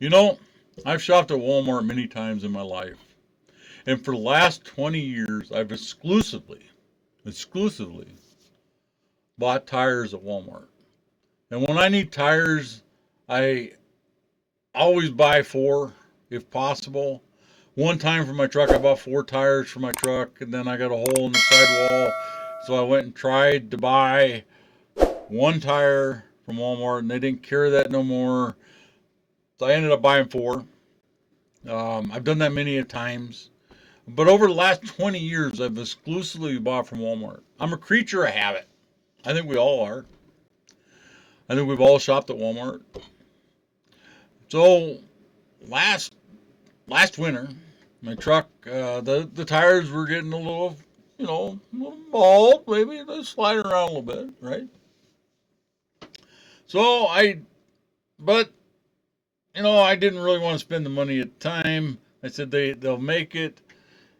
You know, I've shopped at Walmart many times in my life. And for the last 20 years, I've exclusively bought tires at Walmart. And when I need tires, I always buy four if possible. One time for my truck, I bought four tires for my truck, and then I got a hole in the sidewall. So I went and tried to buy one tire from Walmart, and they didn't carry that no more. So I ended up buying four. I've done that many a times. But over the last 20 years, I've exclusively bought from Walmart. I'm a creature of habit. I think we all are. I think we've all shopped at Walmart. So last last winter, my truck, the tires were getting a little, a little bald, maybe they sliding around a little bit, right? So but I didn't really want to spend the money at the time. I said they'll make it,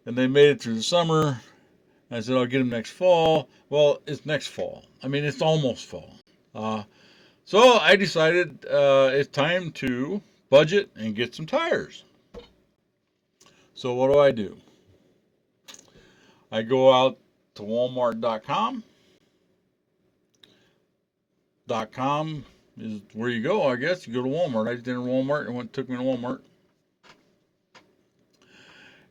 and they made it through the summer. I said I'll get them next fall. Well, it's next fall. I mean, it's almost fall. Uh, so I decided it's time to budget and get some tires. So what do? I go out to Walmart.com. .com is where you go, I guess. You go to Walmart. I just entered Walmart and took me to Walmart.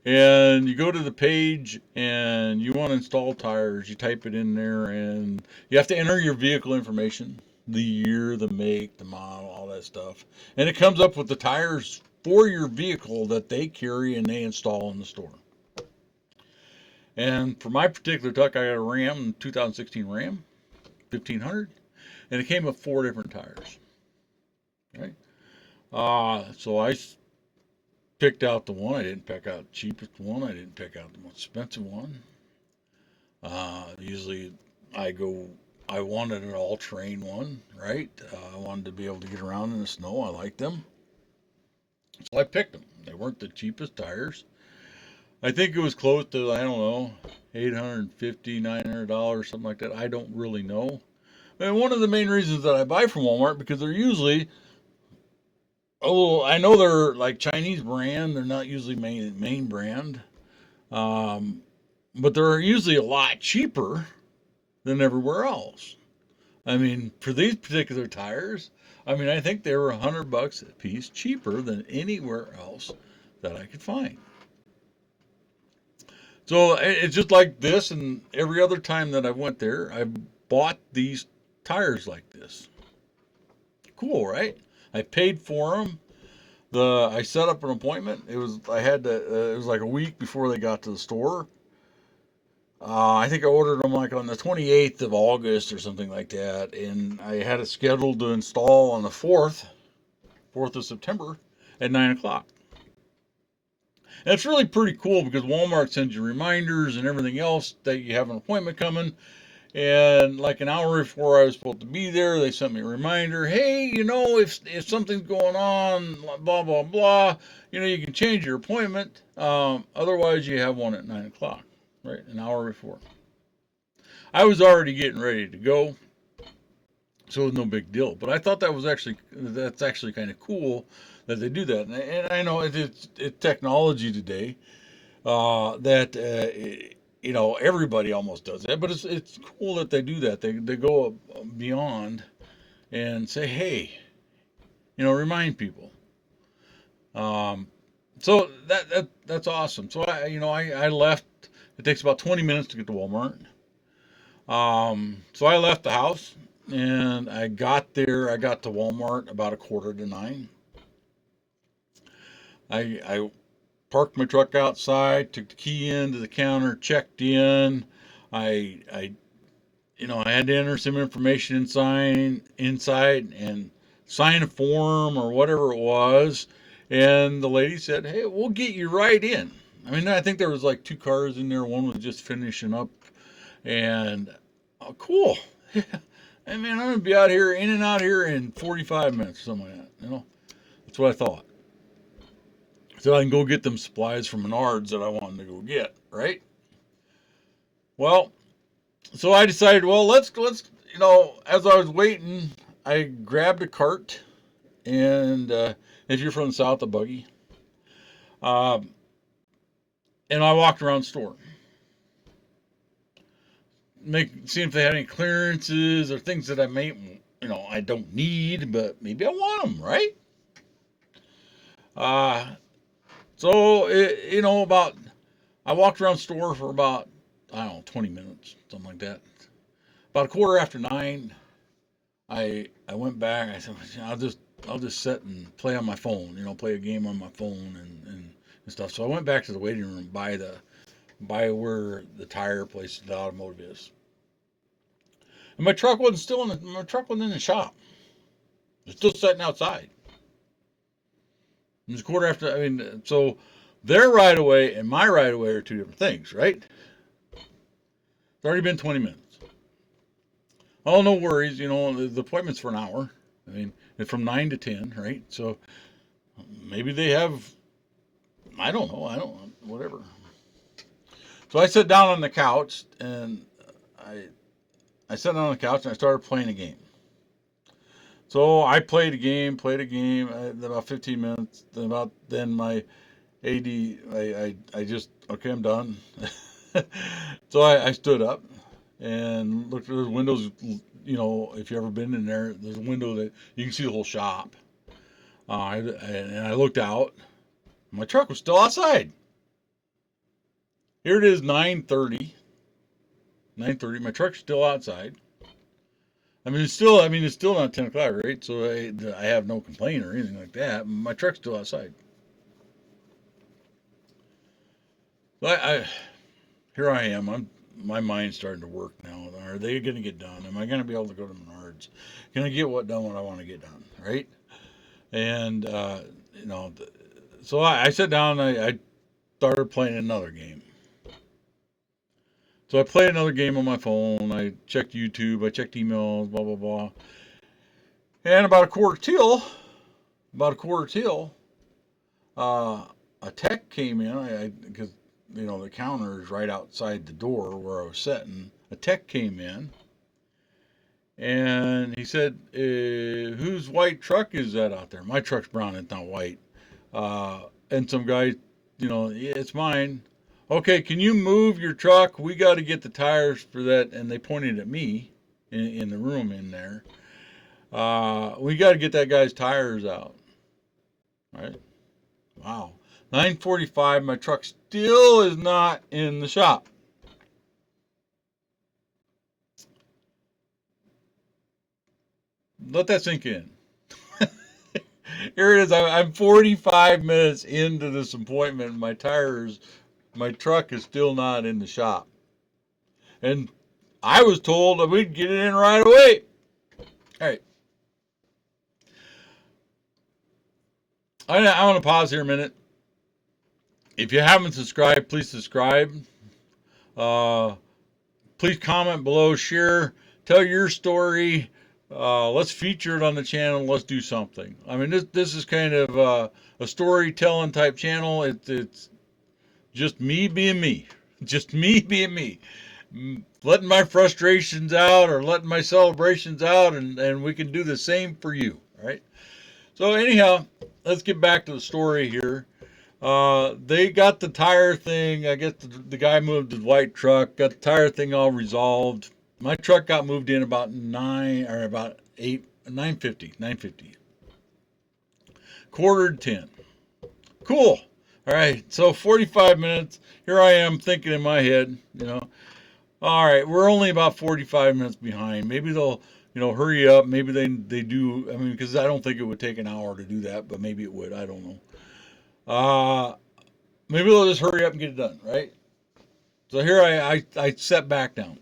And you go to the page and you want to install tires. You type it in there and you have to enter your vehicle information, the year, the make, the model, all that stuff. And it comes up with the tires for your vehicle that they carry and they install in the store. And for my particular truck, I got a Ram, 2016 Ram, 1500, and it came with four different tires. Right? So I picked out the one. I didn't pick out the cheapest one. I didn't pick out the most expensive one. Usually I wanted an all-terrain one, right? I wanted to be able to get around in the snow. I liked them. So I picked them. They weren't the cheapest tires. I think it was close to, I don't know, $850, $900, something like that. I don't really know. And one of the main reasons that I buy from Walmart, because they're usually I know they're like Chinese brand. They're not usually main brand, um, but they're usually a lot cheaper than everywhere else. I mean, for these particular tires, I mean, I think they were $100 a piece cheaper than anywhere else that I could find. So it's just like this, and every other time that I went there, I bought these tires like this. Cool, right? I paid for them. I set up an appointment. It was like a week before they got to the store. I think I ordered them like on the 28th of August or something like that, and I had it scheduled to install on the 4th of September at 9 o'clock. And it's really pretty cool because Walmart sends you reminders and everything else that you have an appointment coming. And like an hour before I was supposed to be there, they sent me a reminder. Hey, if something's going on, blah blah blah, you can change your appointment. Otherwise, you have one at 9 o'clock, right? An hour before. I was already getting ready to go, so it was no big deal. But I thought that's actually kind of cool that they do that. And I know it's technology today that everybody almost does that, but it's cool that they do that. They go beyond and say, hey, remind people. Um, so that's awesome. So I left. It takes about 20 minutes to get to Walmart. So I left the house and I got there. I got to Walmart about a quarter to 9. I parked my truck outside, took the key into the counter, checked in. I I had to enter some information inside and sign a form or whatever it was. And the lady said, "Hey, we'll get you right in." I mean, I think there was like two cars in there. One was just finishing up, and oh, cool. I mean, I'm gonna be out here, in and out here in 45 minutes, something like that. That's what I thought. So I can go get them supplies from Menards that I wanted to go get, right? Well, so I decided, well, let's as I was waiting, I grabbed a cart and If you're from the south, a buggy. Uh, and I walked around the store, seeing if they had any clearances or things that I may, I don't need, but maybe I want them, right? Uh, about I walked around the store for about, I don't know, 20 minutes, something like that. About a quarter after 9, I went back. I said, I'll just sit and play on my phone, play a game on my phone and stuff. So I went back to the waiting room by where the tire place, the automotive is. And my truck wasn't in the shop. It's still sitting outside. It was a quarter after. I mean, so their right of way and my right of way are two different things, right? It's already been 20 minutes. Oh, no worries. The appointment's for an hour. I mean, it's from 9 to 10, right? So maybe they have, I don't know. Whatever. So I sat down on the couch and I sat down on the couch and I started playing a game. So I played a game, about 15 minutes. Then my AD, I just, okay, I'm done. So I stood up and looked at the windows. If you've ever been in there, there's a window that you can see the whole shop. And I looked out. My truck was still outside. Here it is, 9:30. 9:30. My truck's still outside. It's still not 10 o'clock, right? So I have no complaint or anything like that. My truck's still outside. But here I am. My mind's starting to work now. Are they going to get done? Am I going to be able to go to Menards? Can I get what I want to get done, right? And so I sat down. I started playing another game. So I played another game on my phone. I checked YouTube. I checked emails. Blah blah blah. And about a quarter till, a tech came in. Because the counter is right outside the door where I was sitting. A tech came in, and he said, "Whose white truck is that out there?" My truck's brown. It's not white. And some guy, "Yeah, it's mine." "Okay, can you move your truck? We got to get the tires for that." And they pointed at me in the room in there. We got to get that guy's tires out. Right? Wow. 9:45. My truck still is not in the shop. Let that sink in. Here it is. I'm 45 minutes into this appointment. My truck is still not in the shop. And I was told that we'd get it in right away. All right. I want to pause here a minute. If you haven't subscribed, please subscribe. Uh, please comment below, share, tell your story. Let's feature it on the channel. Let's do something. This is kind of a storytelling type channel. It's just me being me. Just me being me. Letting my frustrations out or letting my celebrations out, and we can do the same for you. All right? So anyhow, let's get back to the story here. They got the tire thing. I guess the guy moved his white truck, got the tire thing all resolved. My truck got moved in about 9:50, 9:50. Quarter to 10. Cool. All right. So 45 minutes. Here I am thinking in my head, all right, we're only about 45 minutes behind. Maybe they'll, hurry up. Maybe they do. Because I don't think it would take an hour to do that, but maybe it would. I don't know. Maybe they'll just hurry up and get it done, right? So here I set back down.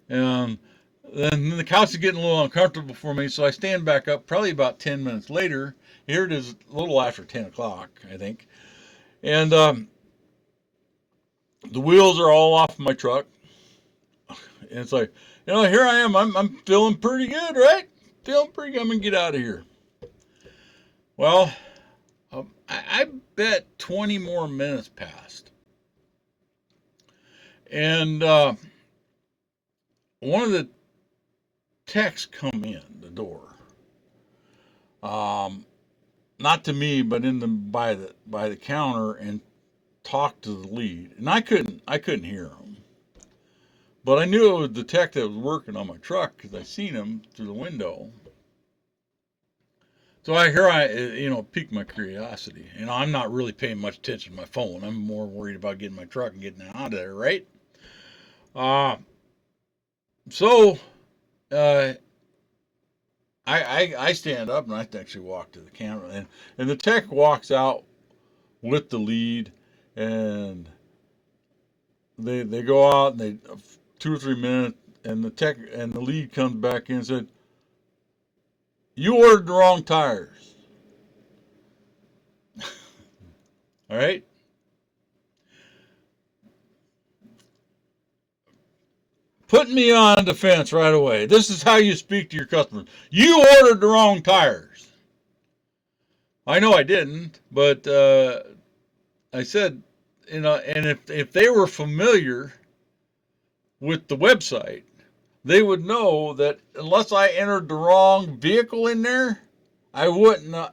And then the couch is getting a little uncomfortable for me, so I stand back up. Probably about 10 minutes later. Here it is, a little after 10 o'clock, I think. And the wheels are all off my truck. And it's like, here I am. I'm feeling pretty good, right? Feeling pretty good. I'm going to get out of here. Well, I bet 20 more minutes passed. And one of the techs come in the door. um, not to me, but in the by the counter and talk to the lead, and I couldn't hear him, but I knew it was the tech that was working on my truck because I seen him through the window. So piqued my curiosity. I'm not really paying much attention to my phone. I'm more worried about getting my truck and getting out of there, right? Uh, so uh, I stand up and I actually walk to the camera, and the tech walks out with the lead, and they go out and they 2 or 3 minutes, and the tech and the lead comes back in and said, "You ordered the wrong tires." All right. Putting me on defense right away. This is how you speak to your customers. You ordered the wrong tires. I know I didn't, but I said, and if they were familiar with the website, they would know that unless I entered the wrong vehicle in there, I wouldn't have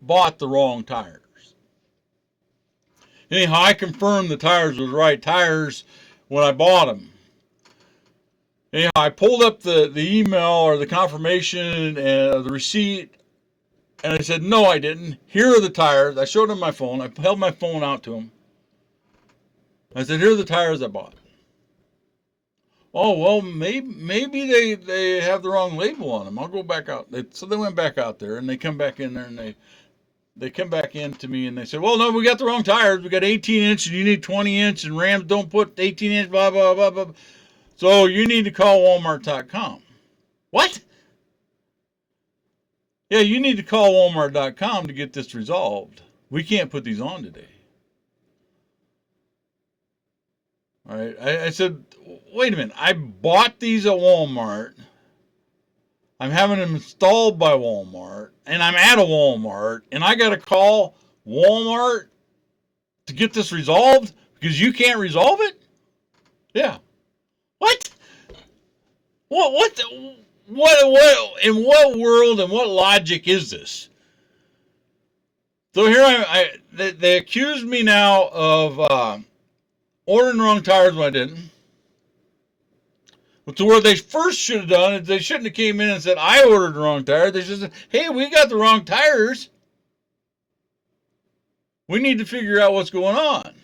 bought the wrong tires. Anyhow, I confirmed the tires were the right tires when I bought them. Anyhow, I pulled up the email or the confirmation and the receipt, and I said, no, I didn't. Here are the tires. I showed him my phone. I held my phone out to him. I said, here are the tires I bought. Oh, well, maybe they have the wrong label on them. I'll go back out. So they went back out there, and they come back in there, and they come back in to me, and they said, well, no, we got the wrong tires. We got 18-inch, and you need 20-inch, and Rams don't put 18-inch, blah, blah, blah, blah. So you need to call Walmart.com. What? Yeah, you need to call Walmart.com to get this resolved. We can't put these on today. All right. I said, wait a minute. I bought these at Walmart. I'm having them installed by Walmart, and I'm at a Walmart, and I got to call Walmart to get this resolved because you can't resolve it? Yeah. What? What? In what world and what logic is this? So here they accused me now of ordering the wrong tires when I didn't. But to where they first should have done is they shouldn't have came in and said, I ordered the wrong tires. They should have said, hey, we got the wrong tires. We need to figure out what's going on.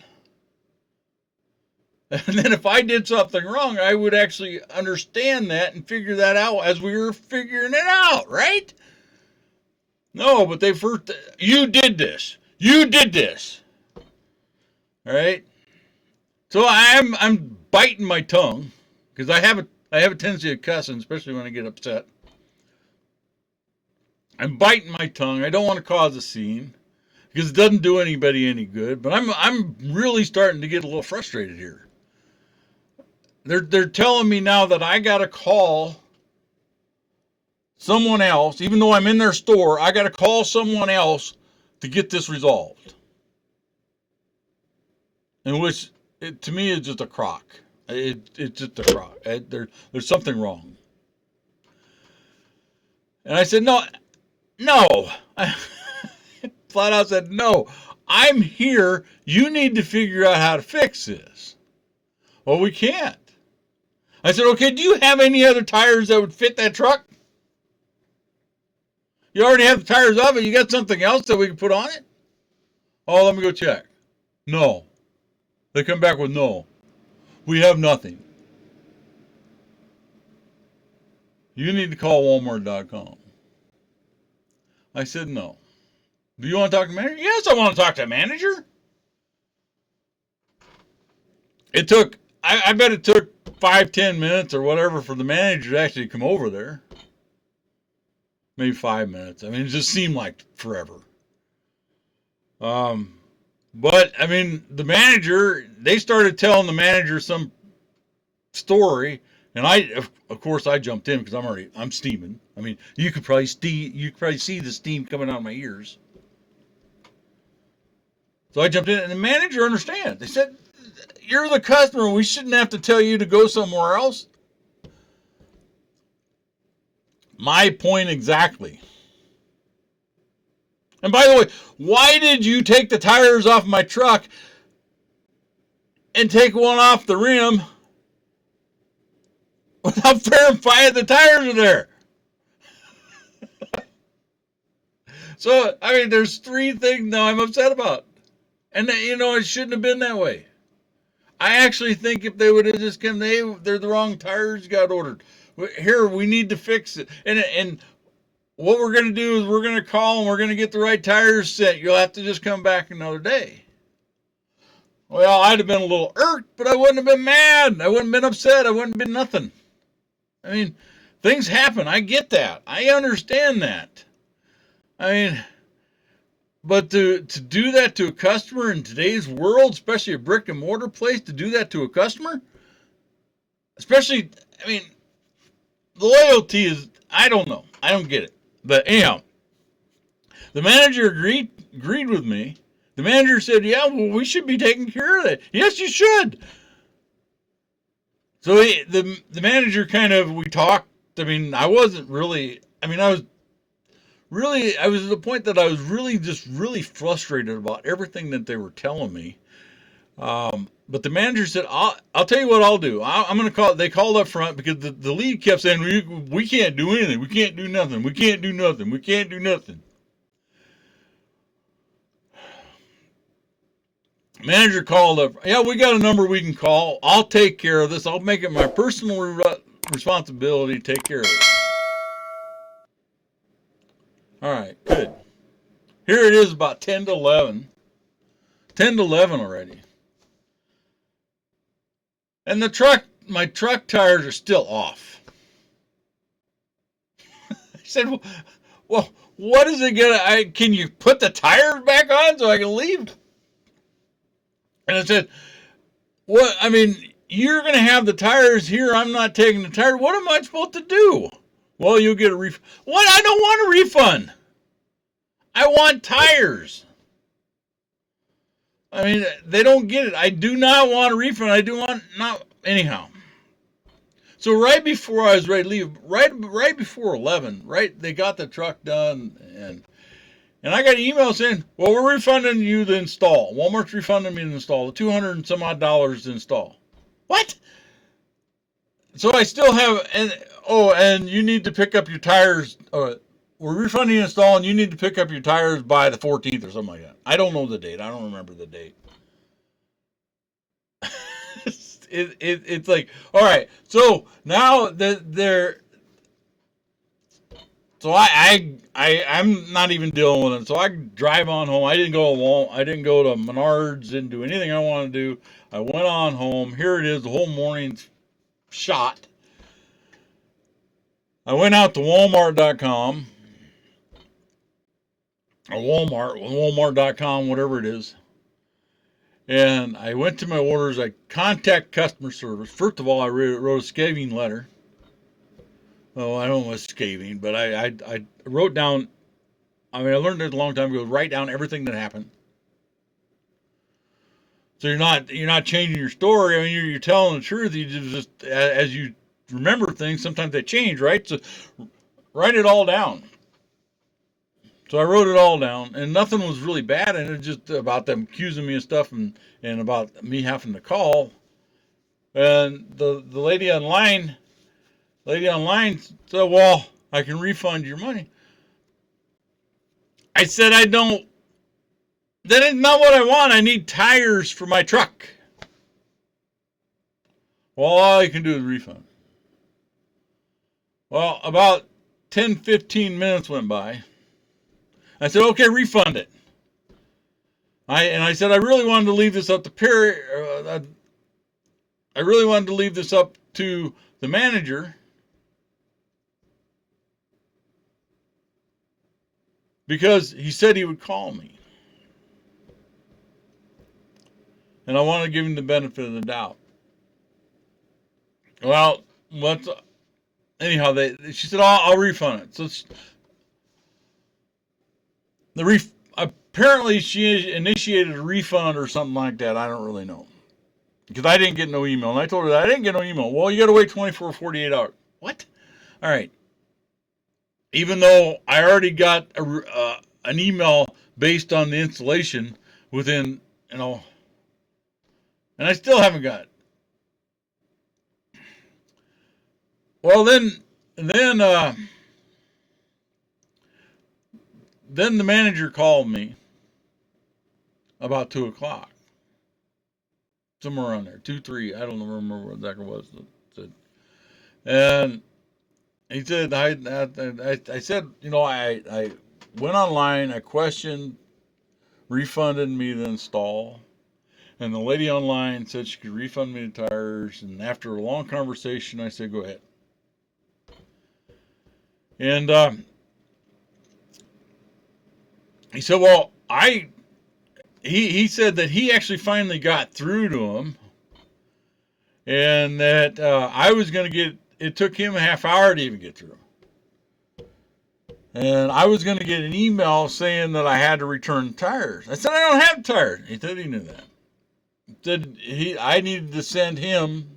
And then if I did something wrong, I would actually understand that and figure that out as we were figuring it out, right? No, but they first, you did this. You did this. All right? So I'm biting my tongue because I have a tendency of cussing, especially when I get upset. I'm biting my tongue. I don't want to cause a scene because it doesn't do anybody any good. But I'm really starting to get a little frustrated here. They're telling me now that I got to call someone else, even though I'm in their store. I got to call someone else to get this resolved. In which, to me, is just a crock. It's just a crock. There's something wrong. And I said, no. I flat out said, no. I'm here. You need to figure out how to fix this. Well, we can't. I said, okay, do you have any other tires that would fit that truck? You already have the tires of it. You got something else that we can put on it? Oh, let me go check. No. They come back with no. We have nothing. You need to call Walmart.com. I said no. Do you want to talk to the manager? Yes, I want to talk to the manager. I bet it took 5-10 minutes or whatever for the manager to actually come over there. Maybe 5 minutes. I mean, it just seemed like forever. But I mean, they started telling the manager some story, and of course, I jumped in because I'm steaming. I mean, you could probably see the steam coming out of my ears. So I jumped in, and the manager understands. They said, "You're the customer. We shouldn't have to tell you to go somewhere else." My point exactly. And by the way, why did you take the tires off my truck and take one off the rim without verifying the tires are there? So, I mean, there's three things now I'm upset about. And, it shouldn't have been that way. I actually think if they would have just come, they're the wrong tires got ordered. Here, we need to fix it. And what we're going to do is we're going to call and we're going to get the right tires set. You'll have to just come back another day. Well, I'd have been a little irked, but I wouldn't have been mad. I wouldn't have been upset. I wouldn't have been nothing. I mean, things happen. I get that. I understand that. I mean, but to do that to a customer in today's world, especially a brick and mortar place, to do that to a customer, especially, I mean, the loyalty is, I don't know. I don't get it. But anyhow, the manager agreed with me. The manager said, yeah, well, we should be taking care of that. Yes, you should. So the manager we talked. I mean, I wasn't really, I mean, I was at the point that I was really frustrated about everything that they were telling me. But the manager said, I'll tell you what I'll do. I'm going to call, they called up front because the lead kept saying, we can't do anything. We can't do nothing. We can't do nothing. We can't do nothing. Manager called up. Yeah, we got a number we can call. I'll take care of this. I'll make it my personal responsibility to take care of it. All right, good. Here it is about 10 to 11. 10 to 11 already. And my truck tires are still off. I said, well, what is it gonna, can you put the tires back on so I can leave? And I said, what, I mean, you're going to have the tires here. I'm not taking the tires. What am I supposed to do? Well, you'll get a refund. What? I don't want a refund. I want tires. I mean, they don't get it. I do not want a refund. I do want not, anyhow. So right before I was ready to leave, right before 11, right, they got the truck done, and I got an email saying, well, we're refunding you the install. Walmart's refunding me the install, the $200 and some odd to install. What? So I still have, and you need to pick up your tires. We're refunding the install, and you need to pick up your tires by the 14th or something like that. I don't know the date. I don't remember the date. It's like, all right. So now they're. So I'm not even dealing with it. So I drive on home. I didn't go to Walmart. I didn't go to Menards. Didn't do anything I wanted to do. I went on home. Here it is. The whole morning's shot. I went out to Walmart.com or Walmart.com, whatever it is. And I went to my orders. I contact customer service. First of all, I wrote a scathing letter. Oh, I don't know what's scathing, but I wrote down, I mean, I learned it a long time ago, write down everything that happened. So you're not changing your story. I mean, you're telling the truth. You just, as you remember things, sometimes they change, right? So write it all down. So I wrote it all down, and nothing was really bad, and it's just about them accusing me of stuff and about me having to call. And the lady online said, well, I can refund your money. I said, I don't. That is not what I want. I need tires for my truck. Well, all you can do is refund. Well, about 10, 15 minutes went by. I said, okay, refund it. I said, I really wanted to leave this up to Perry. I really wanted to leave this up to the manager. Because he said he would call me. And I want to give him the benefit of the doubt. Well, anyhow, she said, I'll refund it. So apparently she initiated a refund or something like that. I don't really know. Because I didn't get no email. And I told her that I didn't get no email. Well, you got to wait 24 or 48 hours. What? All right. Even though I already got an email based on the installation within, you know, and I still haven't got it. Well, then then the manager called me about 2 o'clock, somewhere around there, 2, 3. I don't remember what exactly it was. And he said, I said, I went online, I questioned, refunded me the install, and the lady online said she could refund me the tires. And after a long conversation, I said, go ahead. And he said, well, he said that he actually finally got through to him, and that I was going to get. It took him a half hour to even get through, and I was going to get an email saying that I had to return tires. I said I don't have tires. He said he knew that. He said I needed to send him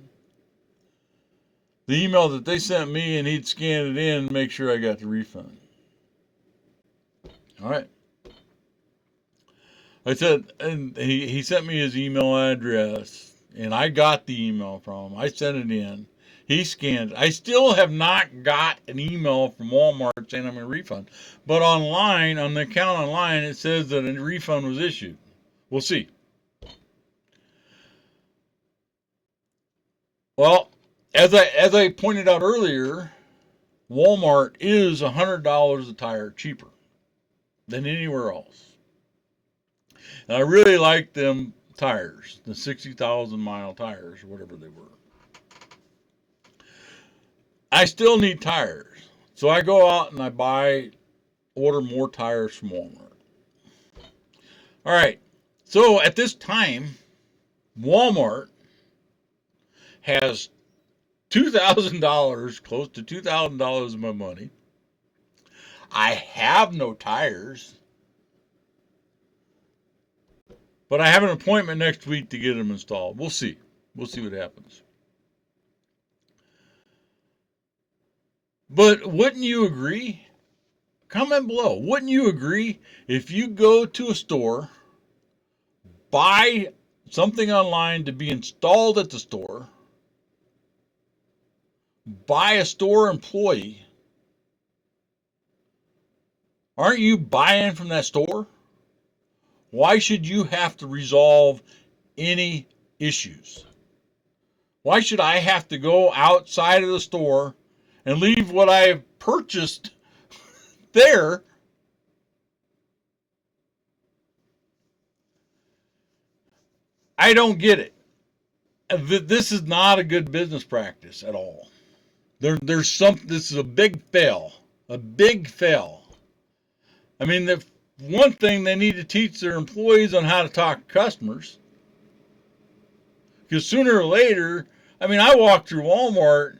the email that they sent me, and he'd scan it in and make sure I got the refund. All right. I said, and he sent me his email address, and I got the email from him. I sent it in. He scanned it. I still have not got an email from Walmart saying I'm going to refund. But online, on the account online, it says that a refund was issued. We'll see. Well, as I pointed out earlier, Walmart is $100 a tire cheaper than anywhere else. And I really like them tires, the 60,000 mile tires, or whatever they were. I still need tires. So I go out and order more tires from Walmart. All right. So at this time, Walmart has $2,000, close to $2,000 of my money. I have no tires, but I have an appointment next week to get them installed. We'll see. We'll see what happens. But wouldn't you agree? Comment below. Wouldn't you agree if you go to a store, buy something online to be installed at the store, buy a store employee, aren't you buying from that store? Why should you have to resolve any issues? Why should I have to go outside of the store and leave what I've purchased there? I don't get it. This is not a good business practice at all. This is a big fail. A big fail. I mean, the one thing they need to teach their employees on how to talk to customers. Because sooner or later, I mean, I walked through Walmart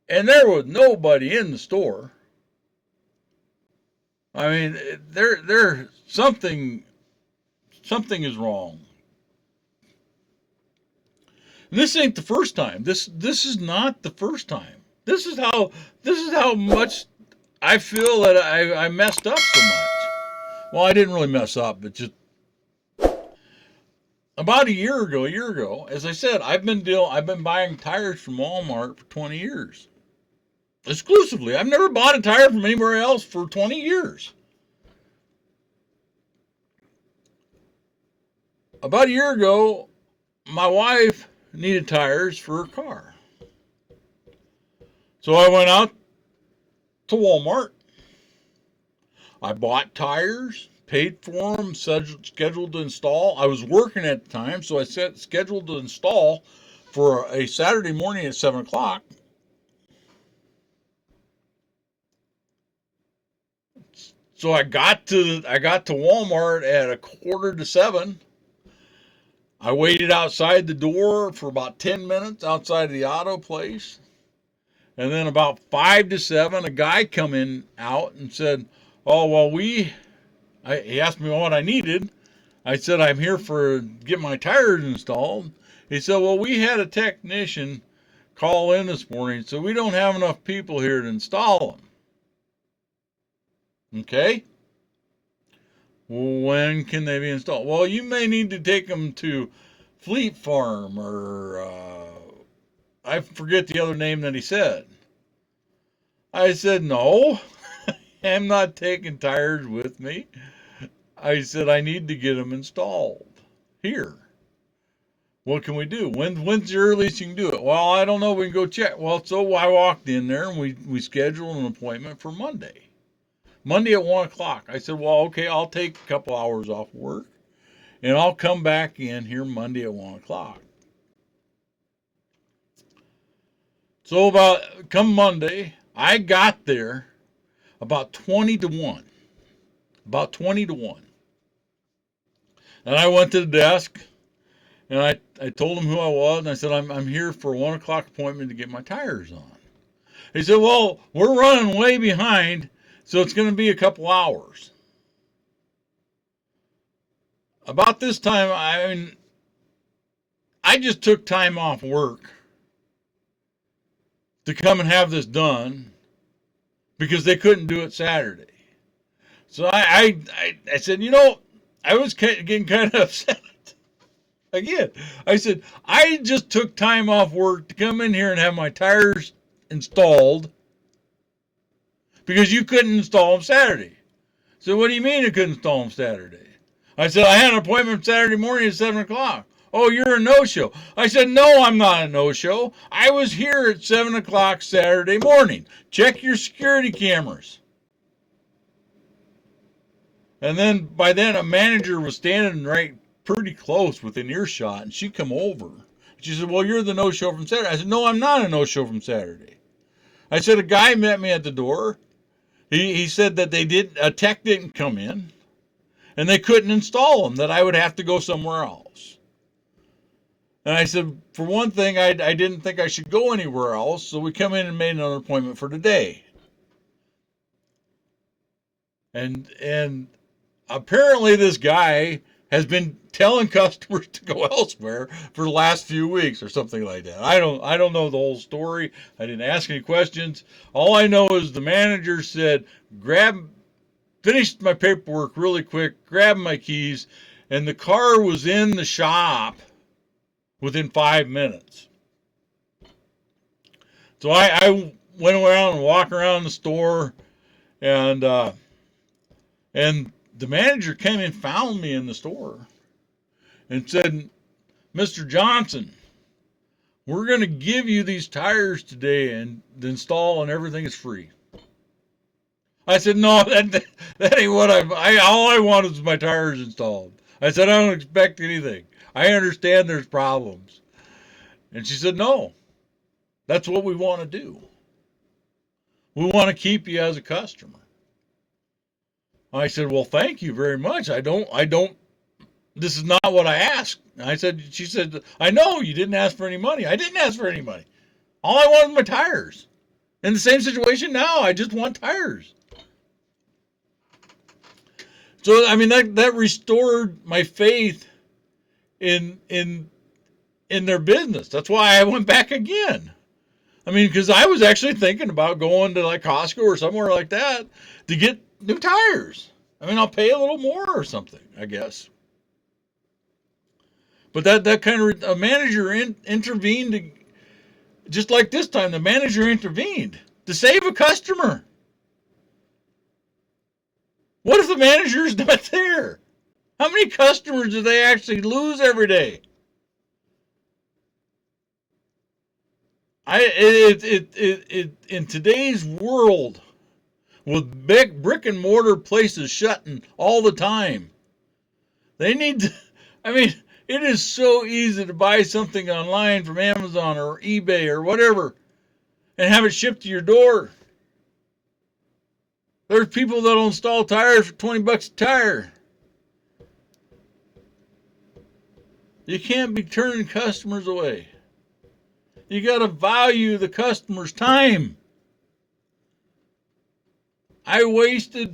and there was nobody in the store. I mean, there something is wrong. And this ain't the first time. This is not the first time. This is how much I feel that I messed up so much. Well, I didn't really mess up, but just about a year ago, as I said, I've been buying tires from Walmart for 20 years. Exclusively. I've never bought a tire from anywhere else for 20 years. About a year ago, my wife needed tires for her car. So I went out to Walmart. I bought tires, paid for them, scheduled to install. I was working at the time, so I scheduled to install for a Saturday morning at 7 o'clock. So I got to Walmart at 6:45. I waited outside the door for about 10 minutes outside of the auto place. And then about 5 to 7, a guy come out and said, "Oh, well, he asked me what I needed. I said, I'm here for get my tires installed. He said, well, we had a technician call in this morning, so we don't have enough people here to install them." Okay? When can they be installed? Well, you may need to take them to Fleet Farm or I forget the other name that he said. I said, no, I'm not taking tires with me. I said, I need to get them installed here. What can we do? When's the earliest you can do it? Well, I don't know. We can go check. Well, so I walked in there and we scheduled an appointment for Monday. Monday at 1 o'clock. I said, well, okay, I'll take a couple hours off work and I'll come back in here Monday at 1 o'clock. So about come Monday, I got there about 20 to 1. About 20 to 1. And I went to the desk and I told him who I was and I said, I'm here for a 1 o'clock appointment to get my tires on. He said, well, we're running way behind, so it's going to be a couple hours. About this time, I just took time off work to come and have this done because they couldn't do it Saturday. So I said, I was getting kind of upset. Again, I said, I just took time off work to come in here and have my tires installed because you couldn't install them Saturday. So what do you mean I couldn't install them Saturday? I said, I had an appointment Saturday morning at 7 o'clock. Oh, you're a no-show. I said, no, I'm not a no-show. I was here at 7 o'clock Saturday morning. Check your security cameras. And then by then a manager was standing right pretty close within earshot, and she come over. She said, well, you're the no-show from Saturday. I said, no, I'm not a no-show from Saturday. I said, a guy met me at the door. He said that a tech didn't come in, and they couldn't install them, that I would have to go somewhere else. And I said, for one thing, I didn't think I should go anywhere else, so we come in and made another appointment for today. And apparently this guy has been telling customers to go elsewhere for the last few weeks or something like that. I don't know the whole story. I didn't ask any questions. All I know is the manager said, finished my paperwork really quick, grabbed my keys, and the car was in the shop within 5 minutes. So I went around and walked around the store, and the manager came and found me in the store and said, Mr. Johnson, we're going to give you these tires today and the install and everything is free. I said, no, that ain't what all I want is my tires installed. I said, I don't expect anything. I understand there's problems. And she said, no, that's what we want to do. We want to keep you as a customer. I said, well, thank you very much. This is not what I asked. She said, I know you didn't ask for any money. I didn't ask for any money. All I wanted was my tires. In the same situation now, I just want tires. So, that restored my faith in their business. That's why I went back again. Because I was actually thinking about going to like Costco or somewhere like that to get new tires. I'll pay a little more or something, I guess. But that kind of a manager intervened, just like this time, the manager intervened to save a customer. What if the manager's not there? How many customers do they actually lose every day? In today's world, with big brick and mortar places shutting all the time, they need to, it is so easy to buy something online from Amazon or eBay or whatever and have it shipped to your door. There's people that'll install tires for $20 a tire. You can't be turning customers away. You got to value the customer's time. Yesterday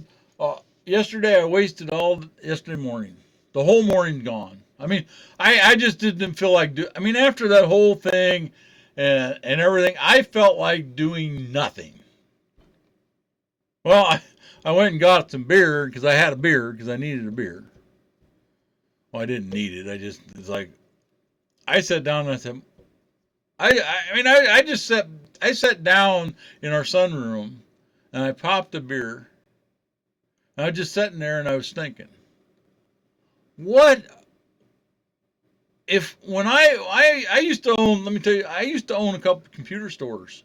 morning. The whole morning gone. I just didn't feel like after that whole thing and everything, I felt like doing nothing. Well, I went and got some beer because I had a beer because I needed a beer. Well, I didn't need it. It's like, I sat down and I said, I just I sat down in our sunroom and I popped a beer. And I was just sitting there and I was thinking, what if when I used to own, let me tell you, I used to own a couple of computer stores.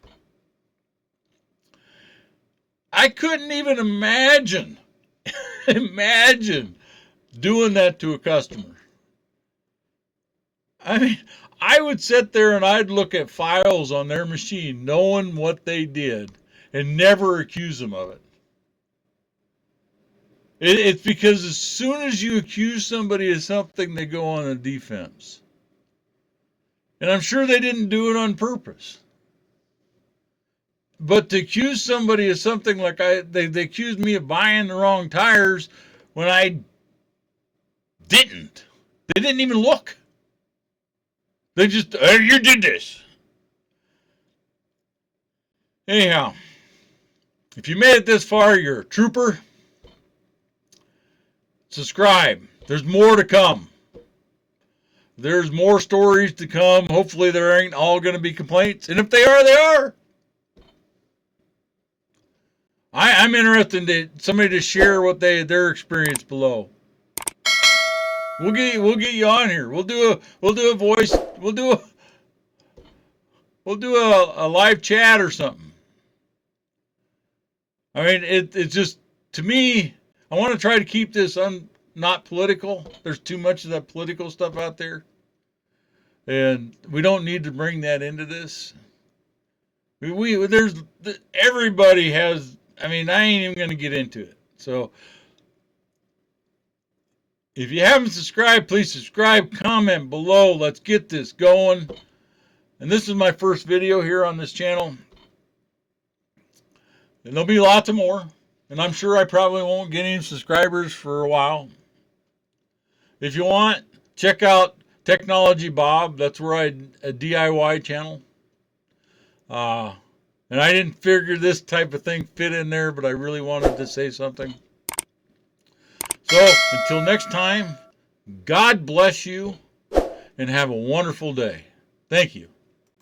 I couldn't even imagine doing that to a customer. I mean, I would sit there and I'd look at files on their machine, knowing what they did, and never accuse them of it. It's because as soon as you accuse somebody of something, they go on the defense. And I'm sure they didn't do it on purpose. But to accuse somebody of something like they accused me of buying the wrong tires when I didn't. They didn't even look. They just, oh, you did this. Anyhow, if you made it this far, you're a trooper. Subscribe. There's more to come. There's more stories to come. Hopefully there ain't all going to be complaints. And if they are, they are. I'm interested in somebody to share what their experience below. We'll get you on here. We'll do a voice. We'll do a live chat or something. I mean, it's just, to me, I want to try to keep this not political. There's too much of that political stuff out there. And we don't need to bring that into this. Everybody has, I mean, I ain't even going to get into it. So if you haven't subscribed, please subscribe, comment below. Let's get this going. And this is my first video here on this channel. And there'll be lots of more. And I'm sure I probably won't get any subscribers for a while. If you want, check out Technology Bob. That's where a DIY channel. And I didn't figure this type of thing fit in there, but I really wanted to say something. So, until next time, God bless you and have a wonderful day. Thank you.